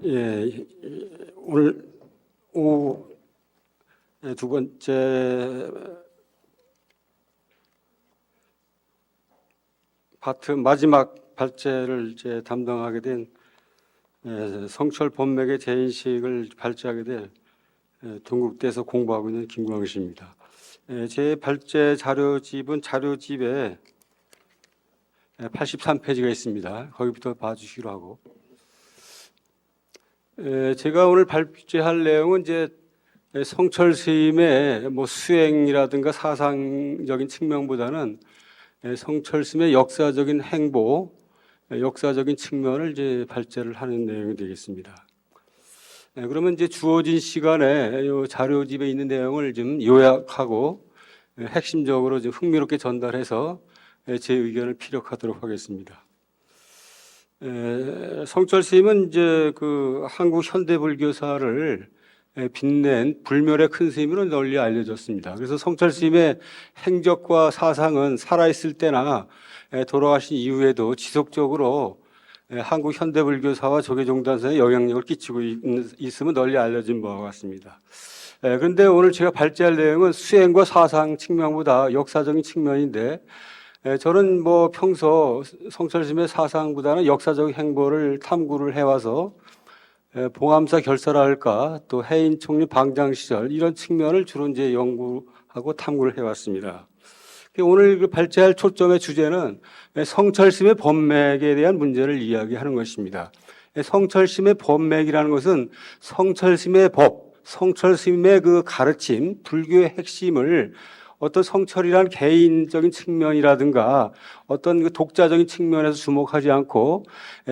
예, 오늘 오후 두 번째 파트 마지막 발제를 이제 담당하게 된 성철 본맥의 재인식을 발제하게 될 동국대에서 공부하고 있는 김광 씨입니다. 제 발제 자료집은 자료집에 83페이지가 있습니다. 거기부터 봐주시기로 하고, 제가 오늘 발제할 내용은 이제 성철 스님의 뭐 수행이라든가 사상적인 측면보다는 성철 스님의 역사적인 행보, 역사적인 측면을 이제 발제를 하는 내용이 되겠습니다. 그러면 이제 주어진 시간에 이 자료집에 있는 내용을 좀 요약하고 핵심적으로 좀 흥미롭게 전달해서 제 의견을 피력하도록 하겠습니다. 성철 스님은 이제 그 한국 현대 불교사를 빛낸 불멸의 큰 스님으로 널리 알려졌습니다. 그래서 성철 스님의 행적과 사상은 살아있을 때나 돌아가신 이후에도 지속적으로 한국 현대 불교사와 조계종단사에 영향력을 끼치고 있음은 널리 알려진 바와 같습니다. 그런데 오늘 제가 발제할 내용은 수행과 사상 측면보다 역사적인 측면인데, 저는 뭐 평소 성철 스님의 사상보다는 역사적 행보를 탐구를 해와서 봉암사 결사랄까 또 해인 총리 방장 시절 이런 측면을 주로 이제 연구하고 탐구를 해왔습니다. 오늘 그 발제할 초점의 주제는 성철 스님의 법맥에 대한 문제를 이야기하는 것입니다. 성철 스님의 법맥이라는 것은 성철 스님의 법, 성철 스님의 그 가르침, 불교의 핵심을 어떤 성철이란 개인적인 측면이라든가 어떤 그 독자적인 측면에서 주목하지 않고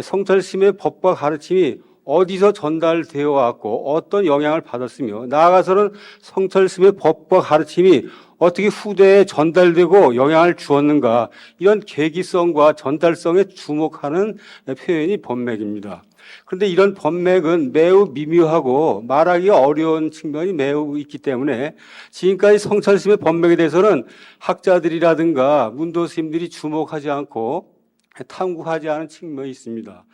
성철 스님의 법과 가르침이 어디서 전달되어 왔고 어떤 영향을 받았으며 나아가서는 성철 스님의 법과 가르침이 어떻게 후대에 전달되고 영향을 주었는가, 이런 계기성과 전달성에 주목하는 표현이 법맥입니다. 그런데 이런 법맥은 매우 미묘하고 말하기가 어려운 측면이 매우 있기 때문에 지금까지 성철 스님의 법맥에 대해서는 학자들이라든가 문도 스님들이 주목하지 않고 탐구하지 않은 측면이 있습니다.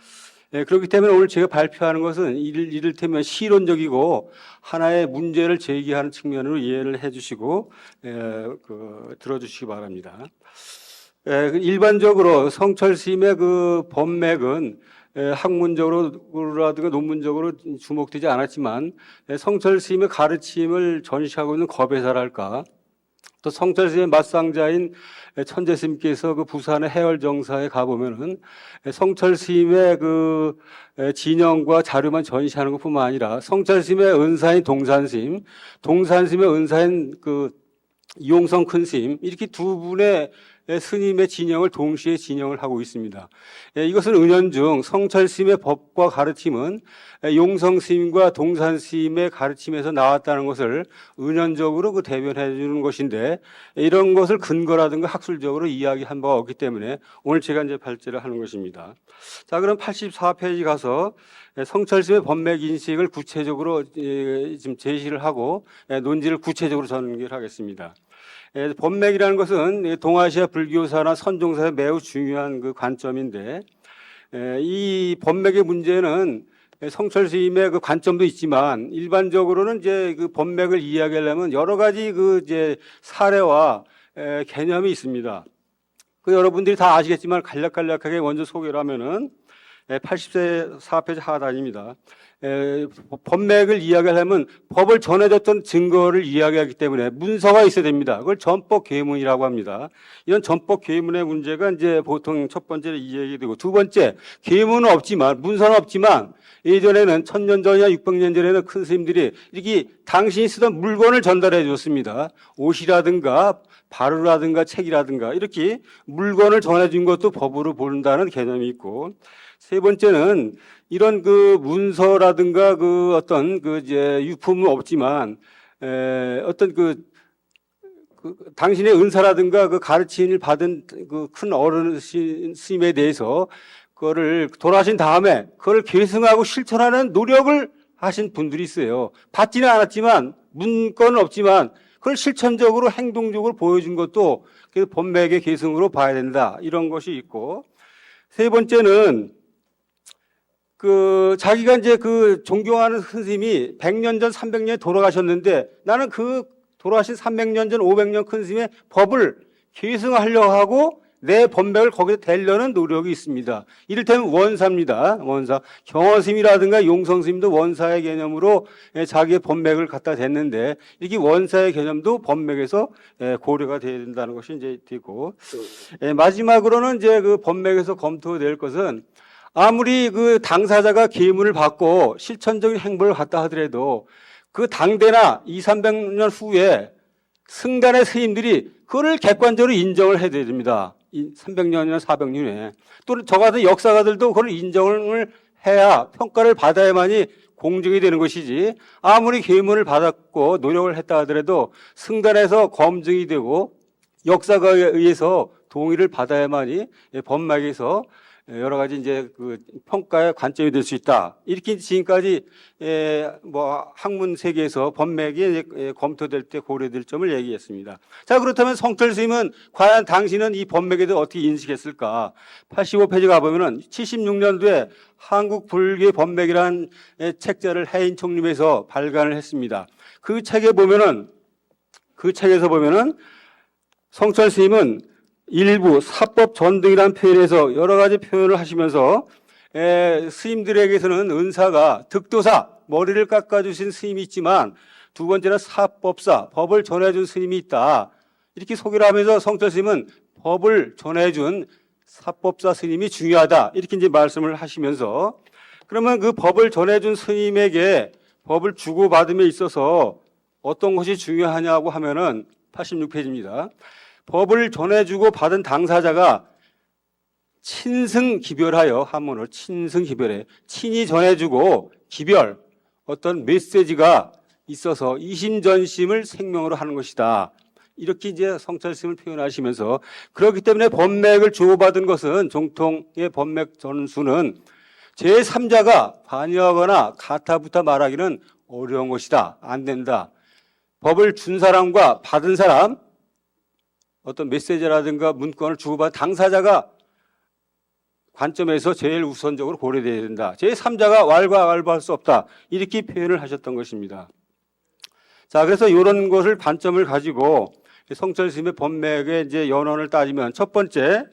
그렇기 때문에 오늘 제가 발표하는 것은 이를테면 시론적이고 하나의 문제를 제기하는 측면으로 이해를 해주시고 들어주시기 바랍니다. 일반적으로 성철 스님의 그 법맥은 학문적으로라든가 논문적으로 주목되지 않았지만 성철 스님의 가르침을 전시하고 있는 거배사랄까, 또 성철 스님의 맞상자인 천재 스님께서 그 부산의 해월정사에 가보면은 성철 스님의 그 진영과 자료만 전시하는 것뿐만 아니라 성철 스님의 은사인 동산 스님, 동산 스님의 은사인 그 이용성 큰 스님, 이렇게 두 분의 스님의 진영을 동시에 진영을 하고 있습니다. 이것은 은연중 성철 스님의 법과 가르침은 용성 스님과 동산 스님의 가르침에서 나왔다는 것을 은연적으로 그 대변해 주는 것인데, 이런 것을 근거라든가 학술적으로 이야기한 바가 없기 때문에 오늘 제가 이제 발제를 하는 것입니다. 자, 그럼 84페이지 가서 성철 스님의 법맥 인식을 구체적으로 지금 제시를 하고 논지를 구체적으로 전개하겠습니다. 법맥이라는 것은 동아시아 불교사나 선종사에 매우 중요한 그 관점인데, 이 법맥의 문제는 성철 스님의 그 관점도 있지만 일반적으로는 이제 그 법맥을 이야기하려면 여러 가지 그 이제 사례와 개념이 있습니다. 그 여러분들이 다 아시겠지만 간략하게 먼저 소개를 하면은 84페이지 하단입니다. 법맥을 이야기하려면 법을 전해줬던 증거를 이야기하기 때문에 문서가 있어야 됩니다. 그걸 전법 계문이라고 합니다. 이런 전법 계문의 문제가 이제 보통 첫 번째 이야기되고, 두 번째, 계문은 없지만, 문서는 없지만 예전에는 1000년 전이나 600년 전에는 큰 스님들이 이렇게 당신이 쓰던 물건을 전달해 줬습니다. 옷이라든가 바루라든가 책이라든가 이렇게 물건을 전해준 것도 법으로 본다는 개념이 있고, 세 번째는 이런 그 문서라든가 그 어떤 그 이제 유품은 없지만 어떤 그 당신의 은사라든가 그 가르침을 받은 그 큰 어른 스님에 대해서 그거를 돌아가신 다음에 그걸 계승하고 실천하는 노력을 하신 분들이 있어요. 받지는 않았지만, 문건은 없지만 그걸 실천적으로 행동적으로 보여준 것도 그 법맥의 계승으로 봐야 된다, 이런 것이 있고, 세 번째는 자기가 이제 존경하는 스님이 100년 전, 300년에 돌아가셨는데 나는 그 돌아가신 300년 전, 500년 큰 스님의 법을 계승하려고 하고 내 법맥을 거기에 대려는 노력이 있습니다. 이를테면 원사입니다. 원사. 경허스님이라든가 용성스님도 원사의 개념으로 자기의 법맥을 갖다 댔는데 이게 원사의 개념도 법맥에서 고려가 돼야 된다는 것이 이제 되고, 마지막으로는 이제 그 법맥에서 검토될 것은 아무리 그 당사자가 계문을 받고 실천적인 행보를 갖다 하더라도 그 당대나 200~300년 후에 승단의 스님들이 그걸 객관적으로 인정을 해야 됩니다. 300년이나 400년에. 또는 저 같은 역사가들도 그걸 인정을 해야 평가를 받아야만이 공정이 되는 것이지, 아무리 계문을 받았고 노력을 했다 하더라도 승단에서 검증이 되고 역사가에 의해서 동의를 받아야만이 법막에서 여러 가지 이제 그 평가의 관점이 될 수 있다. 이렇게 지금까지 뭐 학문 세계에서 법맥이 검토될 때 고려될 점을 얘기했습니다. 자, 그렇다면 성철 스님은 과연 당신은 이 법맥에 대해 어떻게 인식했을까? 85페이지 가보면은 76년도에 한국 불교의 법맥이라는 책자를 해인 총림에서 발간을 했습니다. 그 책에서 보면은 성철 스님은 일부 사법 전등이라는 표현에서 여러 가지 표현을 하시면서 스님들에게서는 은사가 득도사, 머리를 깎아주신 스님이 있지만 두 번째는 사법사, 법을 전해준 스님이 있다. 이렇게 소개를 하면서 성철 스님은 법을 전해준 사법사 스님이 중요하다. 이렇게 이제 말씀을 하시면서, 그러면 그 법을 전해준 스님에게 법을 주고받음에 있어서 어떤 것이 중요하냐고 하면은 86페이지입니다. 법을 전해주고 받은 당사자가 친승기별하여, 한문으로 친승기별해, 친히 전해주고 기별, 어떤 메시지가 있어서 이심전심을 생명으로 하는 것이다. 이렇게 이제 성철 스님을 표현하시면서, 그렇기 때문에 법맥을 주고받은 것은, 정통의 법맥 전수는 제3자가 관여하거나 가타부타 말하기는 어려운 것이다. 안 된다. 법을 준 사람과 받은 사람, 어떤 메시지라든가 문건을 주고받은 당사자가 관점에서 제일 우선적으로 고려되어야 된다. 제3자가 왈가왈부할 수 없다. 이렇게 표현을 하셨던 것입니다. 자, 그래서 이런 것을 관점을 가지고 성철 스님의 법맥의 이제 연원을 따지면, 첫 번째,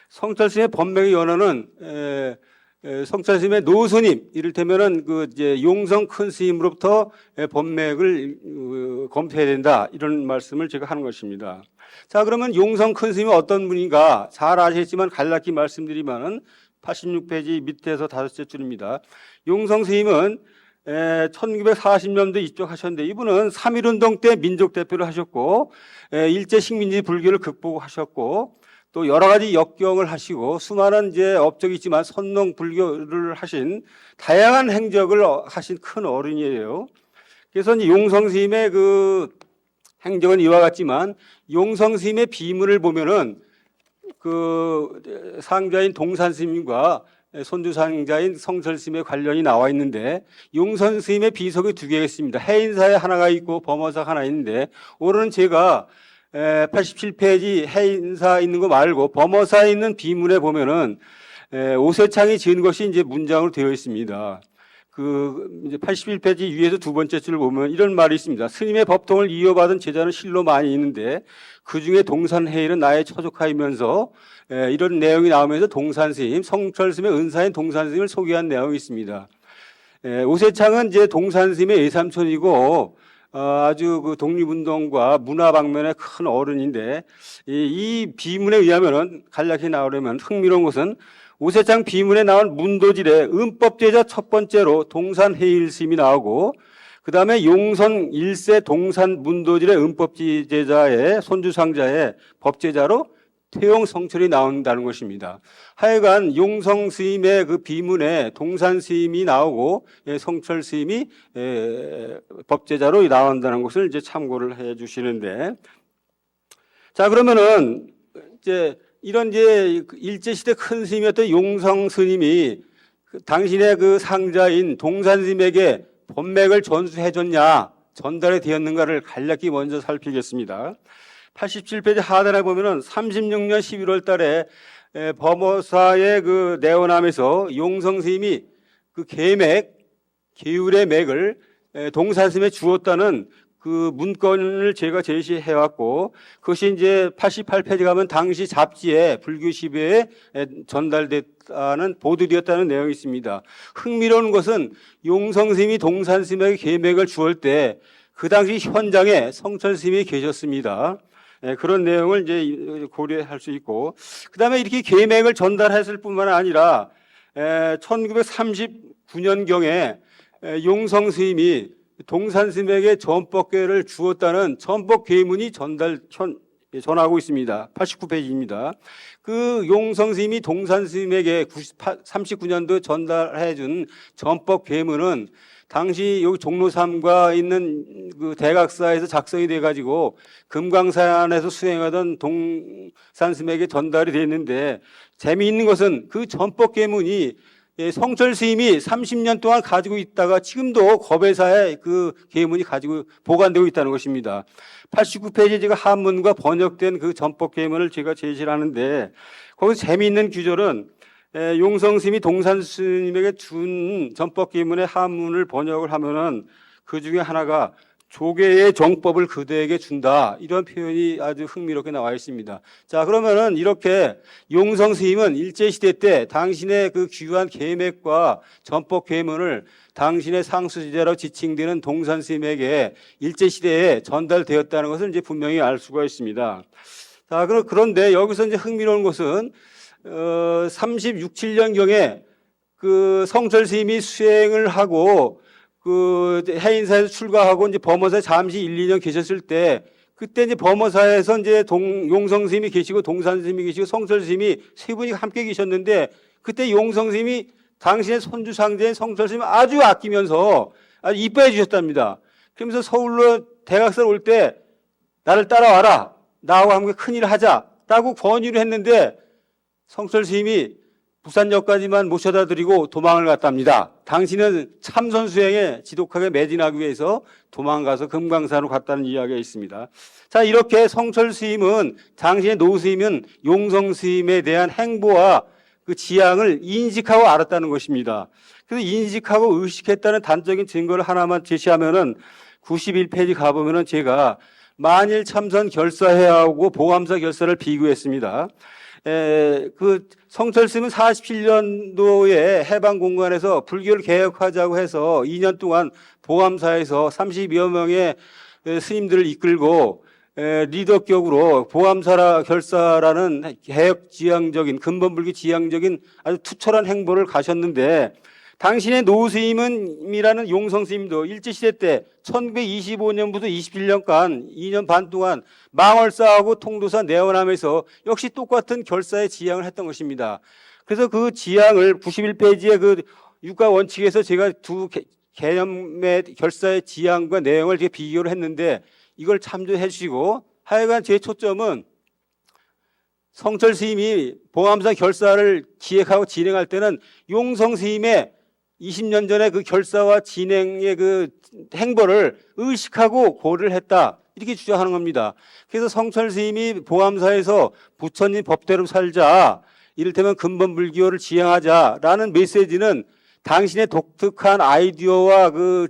성철 스님의 법맥의 연원은 성철 스님의 노스님, 이를테면은 이제 용성 큰 스님으로부터 법맥을 검토해야 된다. 이런 말씀을 제가 하는 것입니다. 자, 그러면 용성 큰 스님이 어떤 분인가 잘 아시겠지만 간략히 말씀드리면은 86페이지 밑에서 5째 줄입니다. 용성 스님은 1940년도에 입적하셨는데, 이분은 3.1운동 때 민족 대표를 하셨고, 일제 식민지 불교를 극복하셨고, 또 여러 가지 역경을 하시고, 수많은 이제 업적이 있지만 선농 불교를 하신, 다양한 행적을 하신 큰 어른이에요. 그래서 이제 용성 스님의 그 행적은 이와 같지만, 용성 스님의 비문을 보면은 그 상자인 동산 스님과 손주 상자인 성철 스님의 관련이 나와 있는데, 용성 스님의 비석이 2개가 있습니다. 해인사에 하나가 있고 범어사 하나 있는데, 오늘은 제가 87페이지 해인사 있는 거 말고 범어사에 있는 비문에 보면은 오세창이 지은 것이 이제 문장으로 되어 있습니다. 이제 81페이지 위에서 두 번째 줄을 보면 이런 말이 있습니다. 스님의 법통을 이어받은 제자는 실로 많이 있는데 그 중에 동산해일은 나의 처족하이면서, 이런 내용이 나오면서 동산스님, 성철 스님의 은사인 동산스님을 소개한 내용이 있습니다. 오세창은 이제 동산스님의 외삼촌이고 아주 그 독립운동과 문화 방면의 큰 어른인데, 이 비문에 의하면은 간략히 나오려면 흥미로운 것은 오세창 비문에 나온 문도질에 은법제자 첫 번째로 동산해일 스님이 나오고, 그 다음에 용선 1세 동산 문도질의 은법제자의 손주상자의 법제자로 태용 성철이 나온다는 것입니다. 하여간 용성 스님의 그 비문에 동산 스님이 나오고 성철 스님이 법제자로 나온다는 것을 이제 참고를 해 주시는데, 자, 그러면은 이제 이런 이제 일제시대 큰 스님이었던 용성 스님이 당신의 그 상자인 동산 스님에게 법맥을 전수해 줬냐, 전달이 되었는가를 간략히 먼저 살피겠습니다. 87페이지 하단에 보면은 36년 11월 달에 범어사의 그 내원함에서 용성 스님이 그 계맥, 계율의 맥을 동산스님에 주었다는 그 문건을 제가 제시해 왔고, 그것이 이제 88페이지 가면 당시 잡지에 불교 시배에 전달됐다는, 보도되었다는 내용이 있습니다. 흥미로운 것은 용성 스님이 동산 스님에게 계맥을 주을 때 그 당시 현장에 성철 스님이 계셨습니다. 그런 내용을 이제 고려할 수 있고, 그 다음에 이렇게 계맥을 전달했을 뿐만 아니라 1939년경에 용성 스님이 동산 스님에게 전법계를 주었다는 전법 계문이 전하고 있습니다. 89페이지입니다. 그 용성 스님이 동산 스님에게 39년도 전달해 준 전법 계문은 당시 여기 종로 3가 있는 그 대각사에서 작성이 돼 가지고 금강산에서 수행하던 동산 스님에게 전달이 됐는데, 재미있는 것은 그 전법 계문이 성철 스님이 30년 동안 가지고 있다가 지금도 겁해사에 그 계문이 가지고 보관되고 있다는 것입니다. 89페이지에 제가 한문과 번역된 그 전법 계문을 제가 제시를 하는데, 거기서 재미있는 규절은 용성 스님이 동산 스님에게 준 전법 계문의 한문을 번역을 하면은 그 중에 하나가 조계의 정법을 그대에게 준다, 이런 표현이 아주 흥미롭게 나와 있습니다. 자, 그러면은 이렇게 용성 스님은 일제시대 때 당신의 그 귀한 계맥과 전법 계문을 당신의 상수제자로 지칭되는 동산 스님에게 일제시대에 전달되었다는 것을 이제 분명히 알 수가 있습니다. 자, 그런데 여기서 이제 흥미로운 것은 36, 7년경에 그 성철 스님이 수행을 하고 그 해인사에서 출가하고 이제 범어사에 잠시 1, 2년 계셨을 때, 그때 이제 범어사에서 이제 용성 스님이 계시고 동산 스님이 계시고 성철 스님이 세 분이 함께 계셨는데, 그때 용성 스님이 당신의 손주 상제인 성철 스님을 아주 아끼면서 아주 이뻐해 주셨답니다. 그러면서 서울로 대각사를 올 때 나를 따라와라, 나하고 함께 큰일을 하자라고 권유를 했는데, 성철 스님이 부산역까지만 모셔다 드리고 도망을 갔답니다. 당신은 참선 수행에 지독하게 매진하기 위해서 도망가서 금강산으로 갔다는 이야기가 있습니다. 자, 이렇게 성철 스님은 당신의 노스님은 용성 스님에 대한 행보와 그 지향을 인식하고 알았다는 것입니다. 그래서 인식하고 의식했다는 단적인 증거를 하나만 제시하면은 91페이지 가보면은 제가 만일 참선 결사회하고 보감사 결사를 비교했습니다. 그 성철 스님은 47년도에 해방공간에서 불교를 개혁하자고 해서 2년 동안 보감사에서 30여 명의 스님들을 이끌고 리더격으로 보감사 결사라는 개혁지향적인, 근본불교 지향적인 아주 투철한 행보를 가셨는데, 당신의 노스님이라는 용성 스님도 일제시대 때 1925년부터 27년간 2년 반 동안 망월사하고 통도사 내원하면서 역시 똑같은 결사의 지향을 했던 것입니다. 그래서 그 지향을 91페이지의 그 육가 원칙에서 제가 두 개념의 결사의 지향과 내용을 제가 비교를 했는데, 이걸 참조해 주시고, 하여간 제 초점은 성철 스님이 보감사 결사를 기획하고 진행할 때는 용성 스님의 20년 전에 그 결사와 진행의 그 행보를 의식하고 고려를 했다, 이렇게 주장하는 겁니다. 그래서 성철 스님이 보감사에서 부처님 법대로 살자, 이를테면 근본불교를 지향하자라는 메시지는 당신의 독특한 아이디어와 그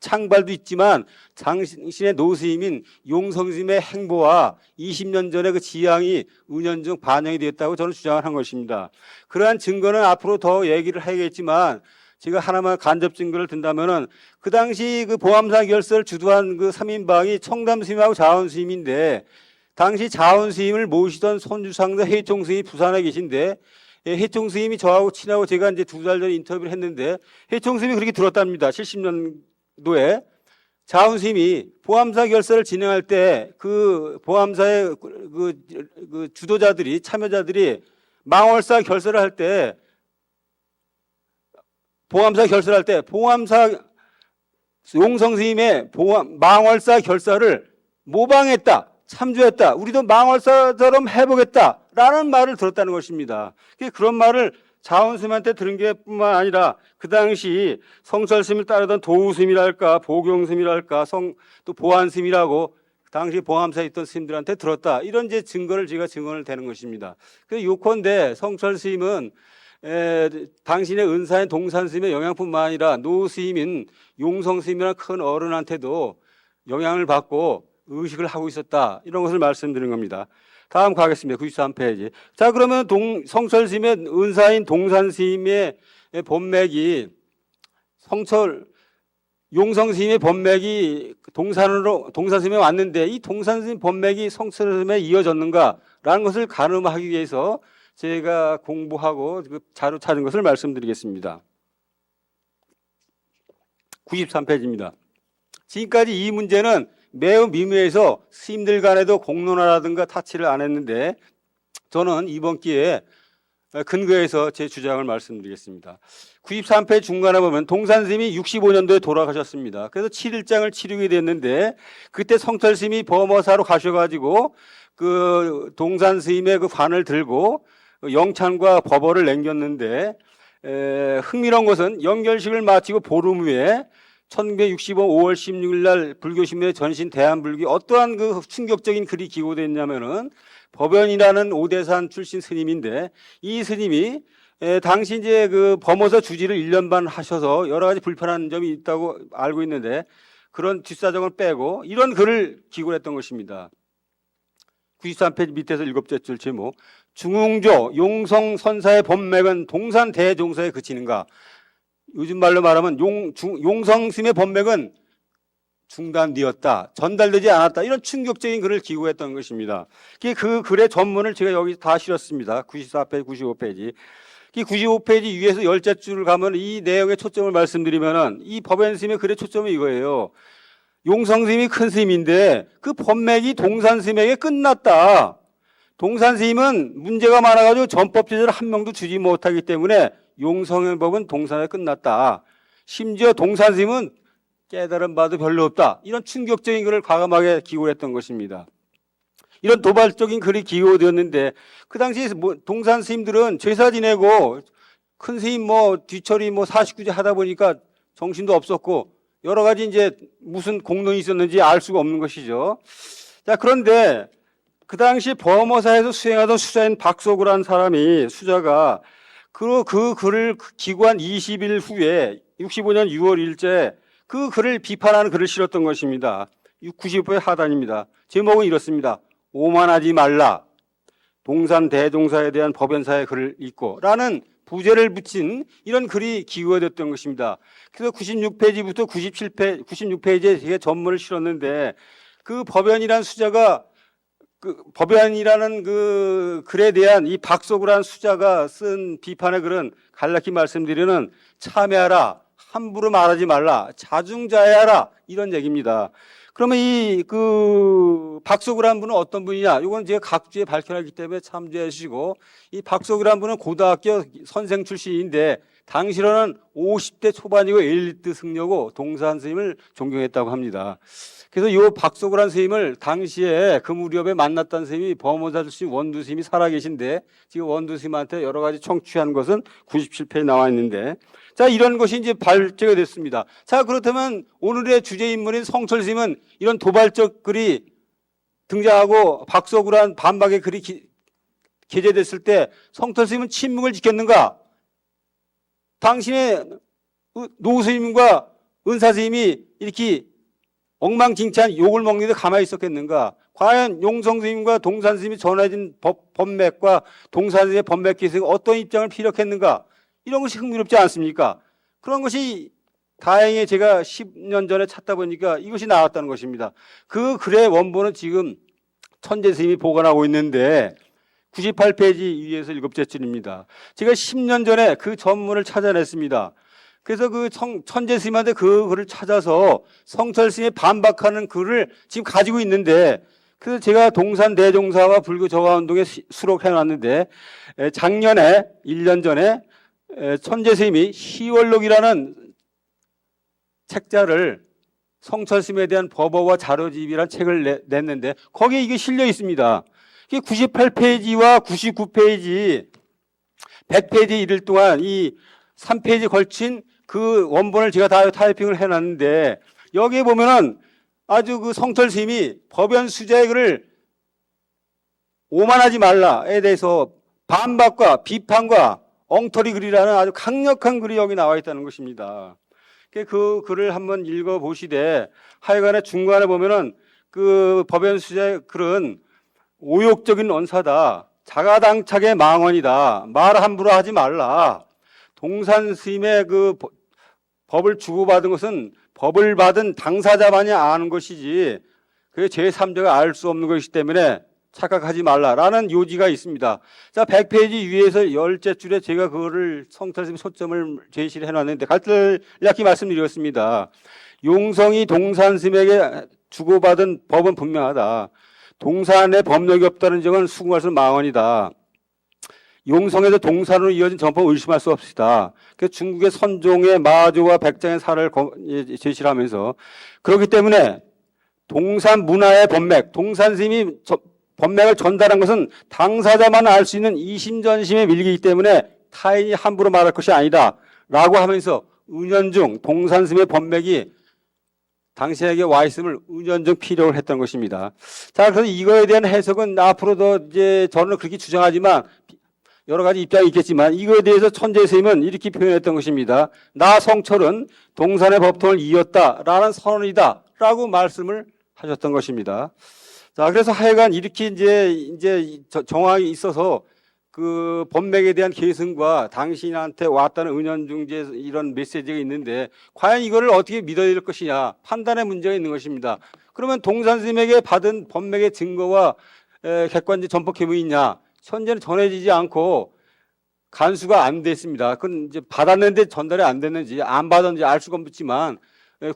창발도 있지만 당신의 노스님인 용성 스님의 행보와 20년 전의 그 지향이 은연중 반영이 되었다고 저는 주장을 한 것입니다. 그러한 증거는 앞으로 더 얘기를 하겠지만, 제가 하나만 간접 증거를 든다면은 그 당시 그 보감사 결사를 주도한 그 3인방이 청담 스님하고 자원 스님인데, 당시 자원 스님을 모시던 손주상자 해총 스님이 부산에 계신데, 해총 스님이 저하고 친하고 제가 이제 2달 전에 인터뷰를 했는데, 해총 스님이 그렇게 들었답니다. 70년도에 자원 스님이 보감사 결사를 진행할 때 그 보감사의 그 주도자들이, 참여자들이 망월사 결사를 할 때, 보감사 결사를 할 때 보감사 용성 스님의 망월사 결사를 모방했다, 참조했다, 우리도 망월사처럼 해보겠다라는 말을 들었다는 것입니다. 그런 말을 자원 스님한테 들은 게 뿐만 아니라 그 당시 성철 스님을 따르던 도우 스님이랄까, 보경 스님이랄까, 또 보안 스님이라고 당시 보감사에 있던 스님들한테 들었다, 이런 이제 증거를 제가 증언을 대는 것입니다. 그래서 요컨대 성철 스님은 당신의 은사인 동산 스님의 영향뿐만 아니라 노 스님인 용성 스님이라는 큰 어른한테도 영향을 받고 의식을 하고 있었다. 이런 것을 말씀드린 겁니다. 다음 가겠습니다. 93페이지. 자, 그러면 성철 스님의 은사인 동산 스님의 법맥이 용성 스님의 법맥이 동산 스님에 왔는데 이 동산 스님 법맥이 성철 스님에 이어졌는가라는 것을 가늠하기 위해서 제가 공부하고 그 자료 찾은 것을 말씀드리겠습니다. 93페이지입니다. 지금까지 이 문제는 매우 미묘해서 스님들 간에도 공론화라든가 타치를 안 했는데 저는 이번 기회에 근거해서 제 주장을 말씀드리겠습니다. 93페이지 중간에 보면 동산 스님이 65년도에 돌아가셨습니다. 그래서 7일장을 치르게 됐는데 그때 성철 스님이 범어사로 가셔가지고 그 동산 스님의 그 관을 들고 영찬과 법어를 남겼는데 흥미로운 것은 연결식을 마치고 보름 후에 1965 5월 16일 날 불교신문의 전신 대한불교 어떠한 그 충격적인 글이 기고됐냐면은 법연이라는 오대산 출신 스님인데 이 스님이 당시 이제 그 범어서 주지를 1년 반 하셔서 여러 가지 불편한 점이 있다고 알고 있는데 그런 뒷사정을 빼고 이런 글을 기고했던 것입니다. 93페이지 밑에서 7째 줄 제목 중흥조 용성 선사의 법맥은 동산 대종사에 그치는가. 요즘 말로 말하면 용성 스님의 법맥은 중단되었다, 전달되지 않았다, 이런 충격적인 글을 기고했던 것입니다. 그 글의 전문을 제가 여기 다 실었습니다. 94페이지, 95페이지. 이 95페이지 위에서 10째 줄을 가면 이 내용의 초점을 말씀드리면은 이 법연 스님의 글의 초점은 이거예요. 용성 스님이 큰 스님인데 그 법맥이 동산 스님에게 끝났다. 동산 스님은 문제가 많아가지고 전법 제재를 한 명도 주지 못하기 때문에 용성의 법은 동산에 끝났다. 심지어 동산 스님은 깨달은 바도 별로 없다. 이런 충격적인 글을 과감하게 기고했던 것입니다. 이런 도발적인 글이 기고되었는데 그 당시에 동산 스님들은 제사 지내고 큰 스님 뒤처리 49제 하다 보니까 정신도 없었고 여러 가지 이제 무슨 공론이 있었는지 알 수가 없는 것이죠. 자, 그런데 그 당시 범어사에서 수행하던 수자인 박소구라는 사람이 수자가 그 글을 기고한 20일 후에 65년 6월 1일째 그 글을 비판하는 글을 실었던 것입니다. 95회 하단입니다. 제목은 이렇습니다. 오만하지 말라. 동산 대종사에 대한 법연사의 글을 읽고 라는 부제를 붙인 이런 글이 기고됐던 것입니다. 그래서 96페이지부터 96페이지에 제가 전문을 실었는데 그 법연이라는 수자가 법연이라는 그 글에 대한 이 박소구라는 수자가 쓴 비판의 글은 간략히 말씀드리는 참여하라, 함부로 말하지 말라, 자중자애하라 이런 얘기입니다. 그러면 이 박소구라는 분은 어떤 분이냐? 이건 제가 각주에 밝혀놨기 때문에 참조해 주시고 이 박소구라는 분은 고등학교 선생 출신인데 당시로는 50대 초반이고 엘리트 승려고 동산 스님을 존경했다고 합니다. 그래서 이 박소구라는 스님을 당시에 그 무렵에 만났던 스님이 범어사 출신 원두 스님이 살아계신데 지금 원두 스님한테 여러 가지 청취한 것은 97페이지에 나와 있는데 자, 이런 것이 이제 발제가 됐습니다. 자, 그렇다면 오늘의 주제 인물인 성철 스님은 이런 도발적 글이 등장하고 박소구라는 반박의 글이 게재됐을 때 성철 스님은 침묵을 지켰는가? 당신의 노 스님과 은사 스님이 이렇게 엉망진창 욕을 먹는데 가만히 있었겠는가? 과연 용성 스님과 동산 스님이 전해진 법맥과 동산 스님의 법맥 기술이 어떤 입장을 피력했는가? 이런 것이 흥미롭지 않습니까? 그런 것이 다행히 제가 10년 전에 찾다 보니까 이것이 나왔다는 것입니다. 그 글의 원본은 지금 천재 스님이 보관하고 있는데 98페이지 위에서 7째 줄입니다. 제가 10년 전에 그 전문을 찾아냈습니다. 그래서 그 천재 스님한테 그 글을 찾아서 성철 스님이 반박하는 글을 지금 가지고 있는데 그래서 제가 동산 대종사와 불교 저하운동에 수록해 놨는데 작년에 1년 전에 천재 스님이 시월록이라는 책자를 성철 스님에 대한 법어와 자료집이라는 책을 냈는데 거기에 이게 실려 있습니다. 98페이지와 99페이지 100페이지 이를 동안 이 3페이지 걸친 그 원본을 제가 다 타이핑을 해놨는데 여기에 보면은 아주 그 성철 스님이 법연 수자의 글을 오만하지 말라에 대해서 반박과 비판과 엉터리 글이라는 아주 강력한 글이 여기 나와 있다는 것입니다. 그 글을 한번 읽어보시되 하여간에 중간에 보면은 그 법연수의 글은 오욕적인 언사다. 자가당착의 망언이다. 말 함부로 하지 말라. 동산 스님의 그 법을 주고받은 것은 법을 받은 당사자만이 아는 것이지 그 제3자가 알 수 없는 것이기 때문에 착각하지 말라라는 요지가 있습니다. 자, 100페이지 위에서 10째 줄에 제가 그거를 성철스님 초점을 제시를 해놨는데 간략히 말씀드렸습니다. 용성이 동산스님에게 주고받은 법은 분명하다. 동산에 법력이 없다는 점은 수긍할 망언이다. 용성에서 동산으로 이어진 전법을 의심할 수 없다. 중국의 선종의 마조와 백장의 사를 제시를 하면서 그렇기 때문에 동산 문화의 법맥, 동산 스님이 법맥을 전달한 것은 당사자만 알 수 있는 이심전심의 밀기이기 때문에 타인이 함부로 말할 것이 아니다 라고 하면서 은연중 동산 스님의 법맥이 당신에게 와 있음을 은연중 필요로 했던 것입니다. 자, 그래서 이거에 대한 해석은 앞으로도 이제 저는 그렇게 주장하지만 여러 가지 입장이 있겠지만 이거에 대해서 천재 스님은 이렇게 표현했던 것입니다. 나 성철은 동산의 법통을 이었다라는 선언이다라고 말씀을 하셨던 것입니다. 자, 그래서 하여간 이렇게 이제 정황이 있어서 그 법맥에 대한 계승과 당신한테 왔다는 은연중재 이런 메시지가 있는데 과연 이거를 어떻게 믿어야 될 것이냐 판단의 문제가 있는 것입니다. 그러면 동산 스님에게 받은 법맥의 증거와 객관적 전법 계문이 있냐? 현재는 전해지지 않고 간수가 안 됐습니다. 그건 이제 받았는데 전달이 안 됐는지 안 받았는지 알 수가 없지만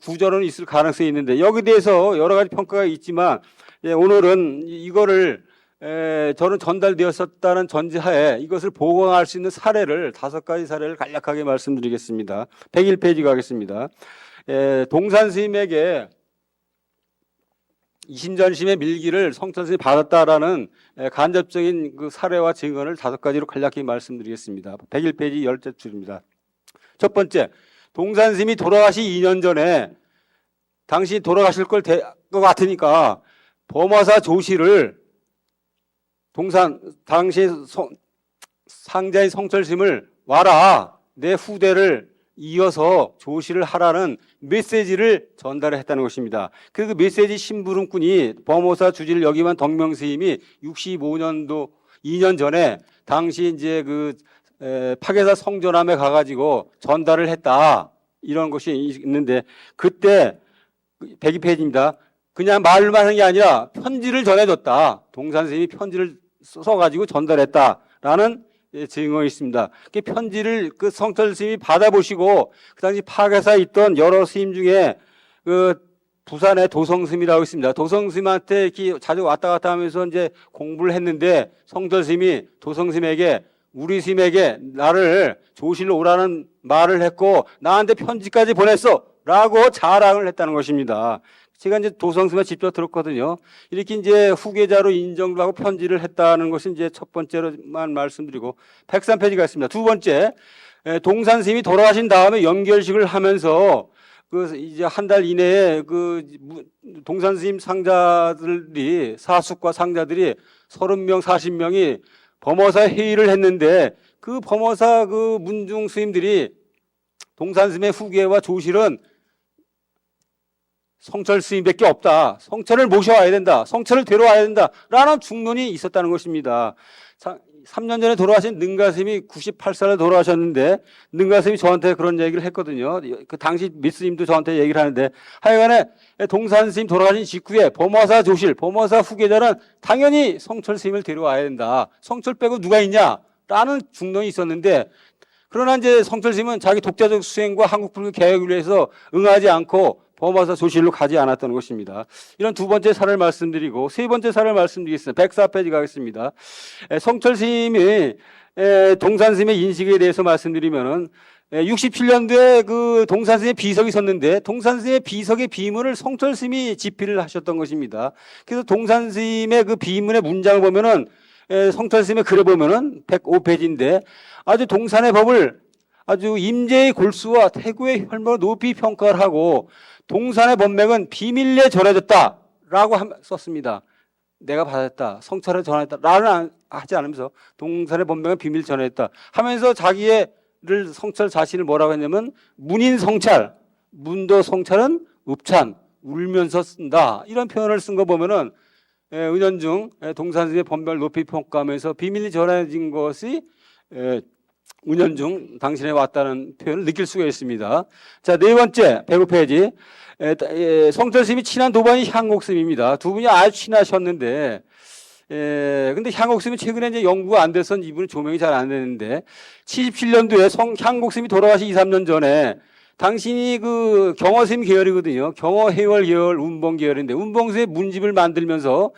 구절은 있을 가능성이 있는데 여기에 대해서 여러 가지 평가가 있지만 오늘은 이거를 저는 전달되었었다는 전제하에 이것을 보강할 수 있는 사례를 5가지 사례를 간략하게 말씀드리겠습니다. 101페이지 가겠습니다. 동산 스님에게 이심전심의 밀기를 성철 스님이 받았다라는 간접적인 그 사례와 증언을 5가지로 간략히 말씀드리겠습니다. 101페이지 10째 줄입니다. 첫 번째, 동산 스님이 돌아가시 2년 전에 당신이 돌아가실 것 같으니까 범화사 조실을 당시 상자인 성철 스님을 와라 내 후대를 이어서 조실을 하라는 메시지를 전달했다는 것입니다. 그 메시지 심부름꾼이 범호사 주지를 역임한 덕명 스님이 65년도 2년 전에 당시 이제 그 파괴사 성전함에 가가지고 전달을 했다 이런 것이 있는데 그때 102페이지입니다. 그냥 말만 한 게 아니라 편지를 전해줬다. 동산 스님이 편지를 써가지고 전달했다라는 증언이 있습니다. 그 편지를 그 성철 스님이 받아보시고 그 당시 파괴사에 있던 여러 스님 중에 그 부산의 도성 스님이라고 있습니다. 도성 스님한테 이렇게 자주 왔다 갔다 하면서 이제 공부를 했는데 성철 스님이 도성 스님에게 우리 스님에게 나를 조실로 오라는 말을 했고 나한테 편지까지 보냈어라고 자랑을 했다는 것입니다. 제가 이제 도성스님한테 직접 들었거든요. 이렇게 이제 후계자로 인정을 하고 편지를 했다는 것이 이제 첫 번째로만 말씀드리고 103페이지가 있습니다. 두 번째, 동산 스님이 돌아가신 다음에 연결식을 하면서 그 이제 한 달 이내에 그 동산 스님 상자들이 사숙과 상자들이 30명, 40명이 범어사 회의를 했는데 그 범어사 그 문중 스님들이 동산 스님의 후계와 조실은 성철 스님밖에 없다. 성철을 모셔와야 된다. 성철을 데려와야 된다. 라는 중론이 있었다는 것입니다. 3년 전에 돌아가신 능가 스님이 98살에 돌아가셨는데 능가 스님이 저한테 그런 얘기를 했거든요. 그 당시 미스님도 저한테 얘기를 하는데 하여간에 동산 스님 돌아가신 직후에 범어사 조실, 범어사 후계자는 당연히 성철 스님을 데려와야 된다. 성철 빼고 누가 있냐? 라는 중론이 있었는데 그러나 이제 성철 스님은 자기 독자적 수행과 한국불교 개혁을 위해서 응하지 않고 범어사 조실로 가지 않았던 것입니다. 이런 두 번째 사례를 말씀드리고 세 번째 사례를 말씀드리겠습니다. 104페이지 가겠습니다. 성철 스님이 동산 스님의 인식에 대해서 말씀드리면은 67년도에 그 동산 스님의 비석이 섰는데 동산 스님의 비석의 비문을 성철 스님이 집필을 하셨던 것입니다. 그래서 동산 스님의 그 비문의 문장을 보면은 성철 스님의 글을 보면은 105페이지인데 아주 동산의 법을 아주 임재의 골수와 태구의 혈모로 높이 평가를 하고 동산의 법맥은 비밀리에 전해졌다라고 썼습니다. 내가 받았다, 성찰을 전했다라는 하지 않으면서 동산의 법명은 비밀 전했다 하면서 자기를 성찰 자신을 뭐라고 했냐면 문인 성찰, 문도 성찰은 읍찬, 울면서 쓴다 이런 표현을 쓴 거 보면은 은연중 동산스님의 법명을 높이 평가하면서 비밀이 전해진 것이 은연중 당신에 왔다는 표현을 느낄 수가 있습니다. 자, 네 번째 105페이지. 성철스님이 친한 도반이 향곡스님입니다. 두 분이 아주 친하셨는데, 근데 향곡스님이 최근에 이제 연구가 안 돼서 이분은 조명이 잘 안 되는데, 77년도에 향곡스님이 돌아가시 2, 3년 전에 당신이 그 경허스님 계열이거든요. 경허해월 계열, 운봉 계열인데, 운봉스의 문집을 만들면서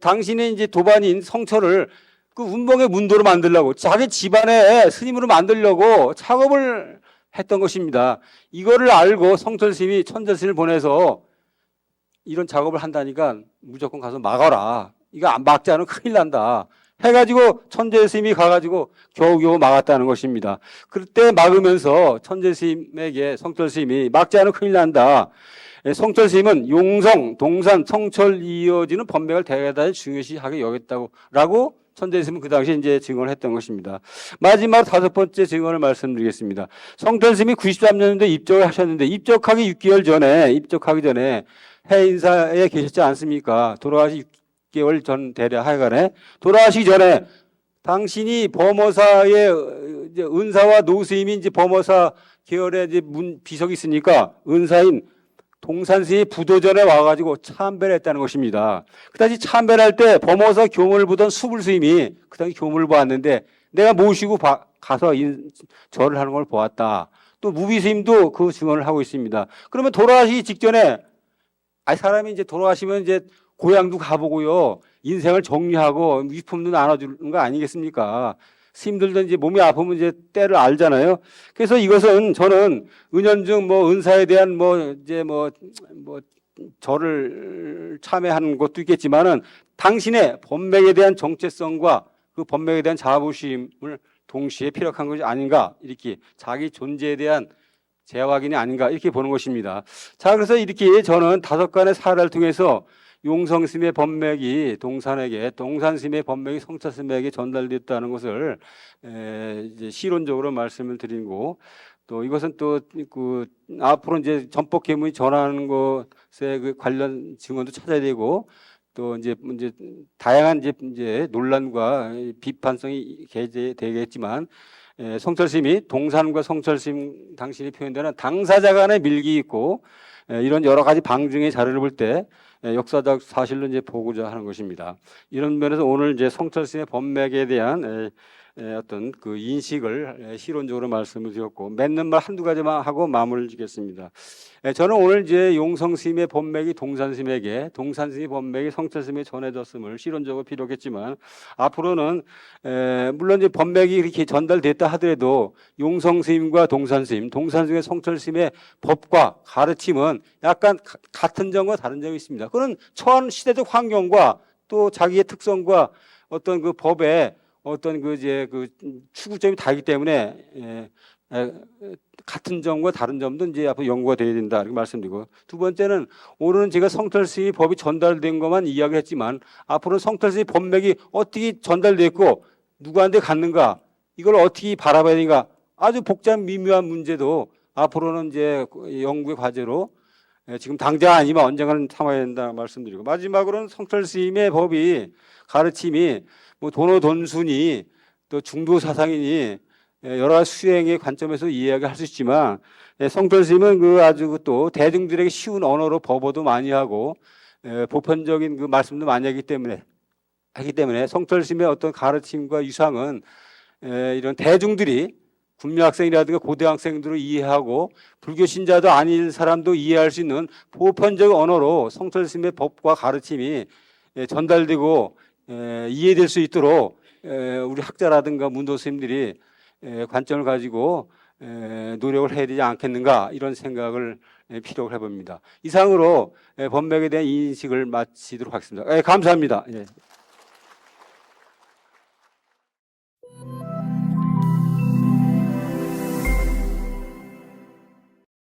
당신의 이제 도반인 성철을 그 운봉의 문도로 만들려고 자기 집안의 스님으로 만들려고 작업을 했던 것입니다. 이거를 알고 성철스님이 천철스님을 보내서 이런 작업을 한다니까 무조건 가서 막아라. 이거 안 막지 않으면 큰일 난다. 해가지고 천재스님이 가가지고 겨우겨우 막았다는 것입니다. 그때 막으면서 천재스님에게 성철스님이 막지 않으면 큰일 난다. 성철스님은 용성, 동산, 성철 이어지는 법맥을 대단히 중요시하게 여겼다고 천재스님은 그 당시에 이제 증언을 했던 것입니다. 마지막 다섯 번째 증언을 말씀드리겠습니다. 성철스님이 93년도에 입적을 하셨는데 입적하기 6개월 전에 해인사에 계셨지 않습니까? 돌아가시 6개월 전 대략 하여간에 돌아가시기 전에 당신이 범어사의 이제 은사와 노스님이 이제 범어사 계열의 이제 비석이 있으니까 은사인 동산스님이 부도전에 와가지고 참배를 했다는 것입니다. 그 당시 참배를 할 때 범어사 교문을 보던 수불스님이 그 당시 교문을 보았는데 내가 모시고 가서 절을 하는 걸 보았다. 또 무비스님도 그 증언을 하고 있습니다. 그러면 돌아가시기 직전에 사람이 이제 돌아가시면 이제 고향도 가보고요. 인생을 정리하고 위품도 나눠주는 거 아니겠습니까? 스님들도 이제 몸이 아프면 이제 때를 알잖아요. 그래서 이것은 저는 은연중 은사에 대한 절을 참여하는 것도 있겠지만은 당신의 법맥에 대한 정체성과 그 법맥에 대한 자부심을 동시에 피력한 것이 아닌가, 이렇게 자기 존재에 대한 재확인이 아닌가 이렇게 보는 것입니다. 자, 그래서 이렇게 저는 5간의 사례를 통해서 용성스님의 법맥이 동산스님의 법맥이 성철스님에게 전달됐다는 것을 이제 시론적으로 말씀을 드리고, 또 이것은 또 그 앞으로 이제 전법 계문이 전하는 것에 그 관련 증언도 찾아야 되고, 또 이제 다양한 이제 논란과 비판성이 게재되겠지만, 성철스님이 동산과 성철스님 당신이 표현되는 당사자 간의 밀기 있고, 이런 여러 가지 방증의 자료를 볼 때 역사적 사실로 이제 보고자 하는 것입니다. 이런 면에서 오늘 이제 성철스님의 법맥에 대한 어떤 그 인식을 시론적으로 말씀을 드렸고, 맺는 말 한두 가지만 하고 마무리를 짓겠습니다. 저는 오늘 이제 용성스님의 법맥이 동산스님에게, 동산스님의 법맥이 성철스님에 전해졌음을 시론적으로 비록했지만, 앞으로는 물론 이제 법맥이 이렇게 전달됐다 하더라도 용성스님과 동산스님의 성철스님의 법과 가르침은 약간 같은 점과 다른 점이 있습니다. 그건 처한 시대적 환경과 또 자기의 특성과 어떤 그 법의 어떤 그 추구점이 다르기 때문에 같은 점과 다른 점도 이제 앞으로 연구가 돼야 된다 이렇게 말씀드리고, 두 번째는 오늘은 제가 성철스님의 법이 전달된 것만 이야기했지만 앞으로는 성철스님의 법맥이 어떻게 전달됐고 누구한테 갔는가, 이걸 어떻게 바라봐야 되는가, 아주 복잡한 미묘한 문제도 앞으로는 이제 연구의 과제로 지금 당장 아니면 언젠가는 삼아야 된다 말씀드리고, 마지막으로는 성철스님의 법이 가르침이 도노돈순이 또 중도 사상이니 여러 가지 수행의 관점에서 이야기할 수 있지만, 성철스님은 그 아주 또 대중들에게 쉬운 언어로 법어도 많이 하고 보편적인 그 말씀도 많이 하기 때문에 성철스님의 어떤 가르침과 유상은 이런 대중들이 군민학생이라든가 고등학생들을 이해하고 불교 신자도 아닌 사람도 이해할 수 있는 보편적 언어로 성철스님의 법과 가르침이 전달되고 이해될 수 있도록 우리 학자라든가 문도 스님들이 관점을 가지고 노력을 해야 되지 않겠는가, 이런 생각을 필요로 해봅니다. 이상으로 법맥에 대한 인식을 마치도록 하겠습니다. 감사합니다.